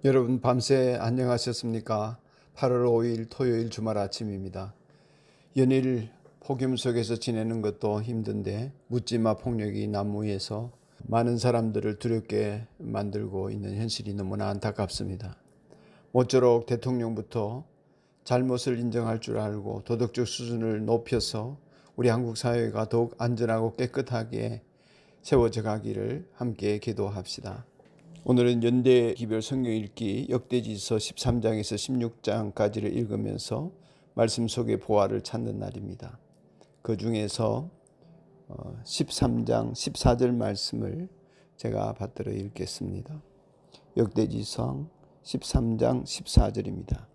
여러분 밤새 안녕하셨습니까? 8월 5일 토요일 주말 아침입니다. 연일 폭염 속에서 지내는 것도 힘든데 묻지마 폭력이 난무해서 많은 사람들을 두렵게 만들고 있는 현실이 너무나 안타깝습니다. 모쪼록 대통령부터 잘못을 인정할 줄 알고 도덕적 수준을 높여서 우리 한국 사회가 더욱 안전하고 깨끗하게 세워져 가기를 함께 기도합시다. 오늘은 연대 기별 성경 읽기 역대지서 13장에서 16장까지를 읽으면서 말씀 속의 보화를 찾는 날입니다. 그 중에서 13장 14절 말씀을 제가 받들어 읽겠습니다. 역대지서 13장 14절입니다.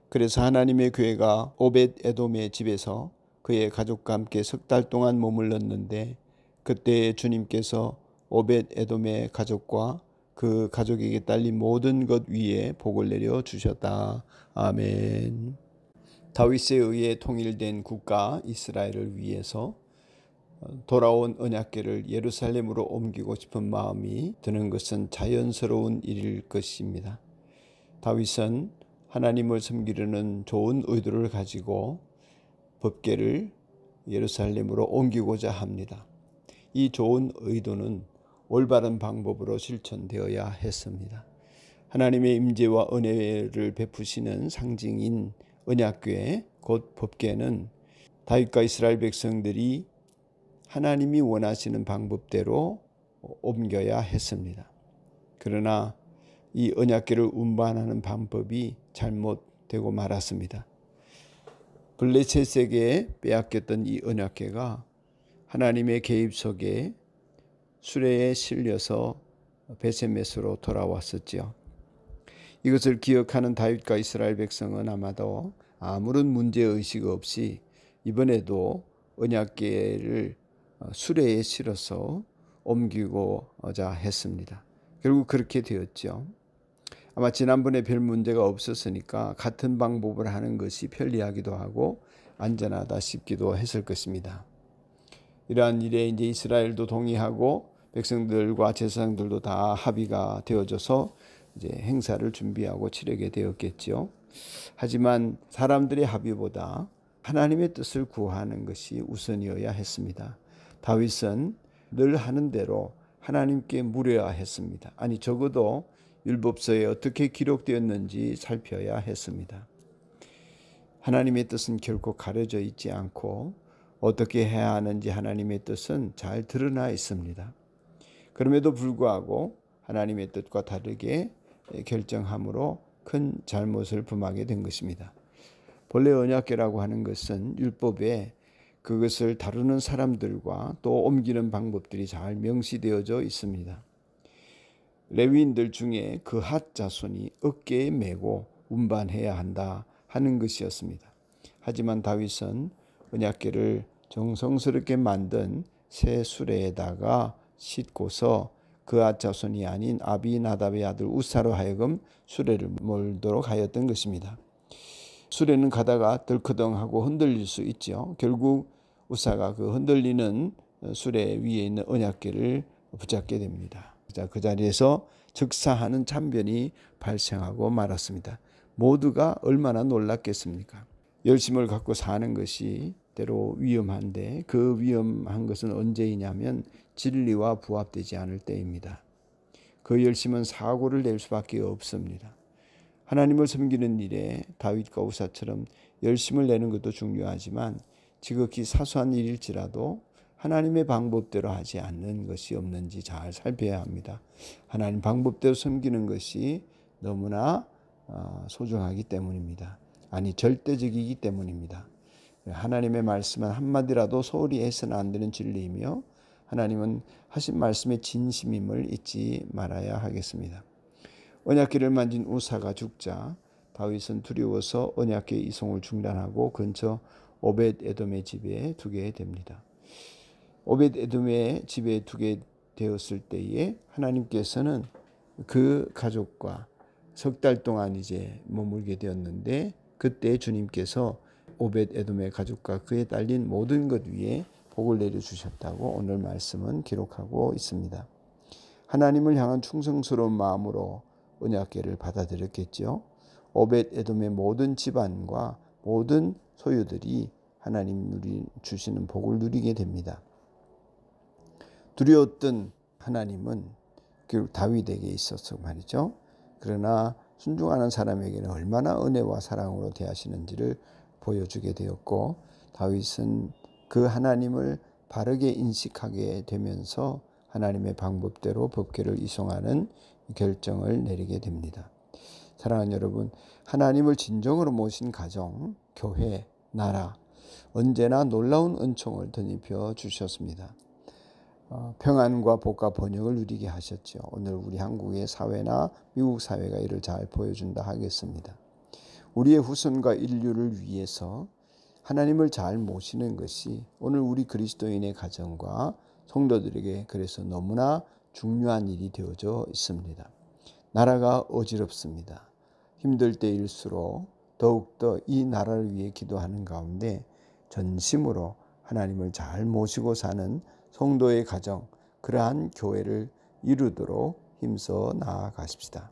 그래서 하나님의 교회가 오벳 에돔의 집에서 그의 가족과 함께 석 달 동안 머물렀는데 그때 주님께서 오벳 에돔의 가족과 그 가족에게 딸린 모든 것 위에 복을 내려 주셨다. 아멘. 다윗에 의해 통일된 국가 이스라엘을 위해서 돌아온 언약궤를 예루살렘으로 옮기고 싶은 마음이 드는 것은 자연스러운 일일 것입니다. 다윗은 하나님을 섬기려는 좋은 의도를 가지고 법궤를 예루살렘으로 옮기고자 합니다. 이 좋은 의도는 올바른 방법으로 실천되어야 했습니다. 하나님의 임재와 은혜를 베푸시는 상징인 언약궤 곧 법궤는 다윗과 이스라엘 백성들이 하나님이 원하시는 방법대로 옮겨야 했습니다. 그러나 이 언약궤를 운반하는 방법이 잘못되고 말았습니다. 블레셋에게 빼앗겼던 이 언약궤가 하나님의 개입 속에 수레에 실려서 베세메스로 돌아왔었지요. 이것을 기억하는 다윗과 이스라엘 백성은 아마도 아무런 문제의식 없이 이번에도 언약궤를 수레에 실어서 옮기고자 했습니다. 결국 그렇게 되었죠. 아마 지난번에 별 문제가 없었으니까 같은 방법을 하는 것이 편리하기도 하고 안전하다 싶기도 했을 것입니다. 이러한 일에 이제 이스라엘도 동의하고 백성들과 제사장들도 다 합의가 되어져서 이제 행사를 준비하고 치르게 되었겠죠. 하지만 사람들의 합의보다 하나님의 뜻을 구하는 것이 우선이어야 했습니다. 다윗은 늘 하는 대로 하나님께 물어야 했습니다. 아니 적어도 율법서에 어떻게 기록되었는지 살펴야 했습니다. 하나님의 뜻은 결코 가려져 있지 않고 어떻게 해야 하는지 하나님의 뜻은 잘 드러나 있습니다. 그럼에도 불구하고 하나님의 뜻과 다르게 결정함으로 큰 잘못을 범하게 된 것입니다. 본래 언약궤라고 하는 것은 율법에 그것을 다루는 사람들과 또 옮기는 방법들이 잘 명시되어져 있습니다. 레위인들 중에 그핫 자손이 어깨에 메고 운반해야 한다 하는 것이었습니다. 하지만 다윗은 언약궤를 정성스럽게 만든 새 수레에다가 싣고서 그앗 자손이 아닌 아비나답의 아들 우사로 하여금 수레를 몰도록 하였던 것입니다. 수레는 가다가 덜커덩하고 흔들릴 수 있죠. 결국 우사가 그 흔들리는 수레 위에 있는 언약궤를 붙잡게 됩니다. 그 자리에서 즉사하는 참변이 발생하고 말았습니다. 모두가 얼마나 놀랐겠습니까? 열심을 갖고 사는 것이 때로 위험한데 그 위험한 것은 언제이냐면 진리와 부합되지 않을 때입니다. 그 열심은 사고를 낼 수밖에 없습니다. 하나님을 섬기는 일에 다윗과 우사처럼 열심을 내는 것도 중요하지만 지극히 사소한 일일지라도 하나님의 방법대로 하지 않는 것이 없는지 잘 살펴야 합니다. 하나님 방법대로 섬기는 것이 너무나 소중하기 때문입니다. 아니 절대적이기 때문입니다. 하나님의 말씀은 한마디라도 소홀히 해서는 안 되는 진리이며 하나님은 하신 말씀의 진심임을 잊지 말아야 하겠습니다. 언약궤를 만진 우사가 죽자 다윗은 두려워서 언약궤 이송을 중단하고 근처 오벳 에돔의 집에 두게 됩니다. 오벳 에돔의 집에 두게 되었을 때에 하나님께서는 그 가족과 석 달 동안 이제 머물게 되었는데 그때 주님께서 오벳 에돔의 가족과 그에 딸린 모든 것 위에 복을 내려주셨다고 오늘 말씀은 기록하고 있습니다. 하나님을 향한 충성스러운 마음으로 언약궤를 받아들였겠죠. 오벳 에돔의 모든 집안과 모든 소유들이 하나님 주시는 복을 누리게 됩니다. 두려웠던 하나님은 결국 다윗에게 있어서 말이죠. 그러나 순종하는 사람에게는 얼마나 은혜와 사랑으로 대하시는지를 보여주게 되었고, 다윗은 그 하나님을 바르게 인식하게 되면서 하나님의 방법대로 법궤를 이송하는 결정을 내리게 됩니다. 사랑하는 여러분, 하나님을 진정으로 모신 가정, 교회, 나라 언제나 놀라운 은총을 덧입혀 주셨습니다. 평안과 복과 번영을 누리게 하셨죠. 오늘 우리 한국의 사회나 미국 사회가 이를 잘 보여준다 하겠습니다. 우리의 후손과 인류를 위해서 하나님을 잘 모시는 것이 오늘 우리 그리스도인의 가정과 성도들에게 그래서 너무나 중요한 일이 되어져 있습니다. 나라가 어지럽습니다. 힘들 때일수록 더욱더 이 나라를 위해 기도하는 가운데 전심으로 하나님을 잘 모시고 사는 성도의 가정, 그러한 교회를 이루도록 힘써 나아가십시다.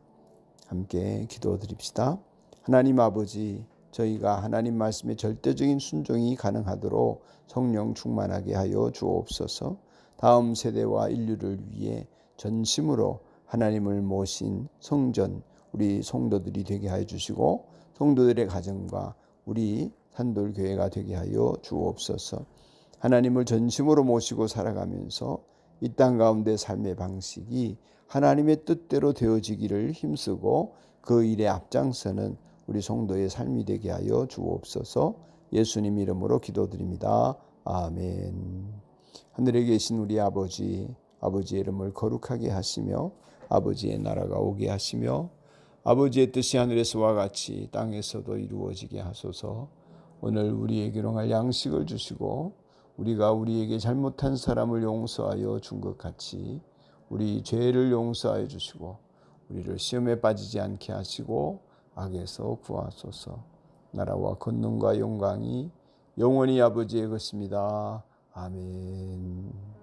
함께 기도드립시다. 하나님 아버지, 저희가 하나님 말씀에 절대적인 순종이 가능하도록 성령 충만하게 하여 주옵소서. 다음 세대와 인류를 위해 전심으로 하나님을 모신 성전, 우리 성도들이 되게 하여 주시고, 성도들의 가정과 우리 산돌교회가 되게 하여 주옵소서. 하나님을 전심으로 모시고 살아가면서 이 땅 가운데 삶의 방식이 하나님의 뜻대로 되어지기를 힘쓰고 그 일에 앞장서는 우리 성도의 삶이 되게 하여 주옵소서. 예수님 이름으로 기도드립니다. 아멘. 하늘에 계신 우리 아버지, 아버지의 이름을 거룩하게 하시며 아버지의 나라가 오게 하시며 아버지의 뜻이 하늘에서와 같이 땅에서도 이루어지게 하소서. 오늘 우리에게 일용할 양식을 주시고 우리가 우리에게 잘못한 사람을 용서하여 준 것 같이 우리 죄를 용서하여 주시고 우리를 시험에 빠지지 않게 하시고 악에서 구하소서. 나라와 권능과 영광이 영원히 아버지의 것입니다. 아멘.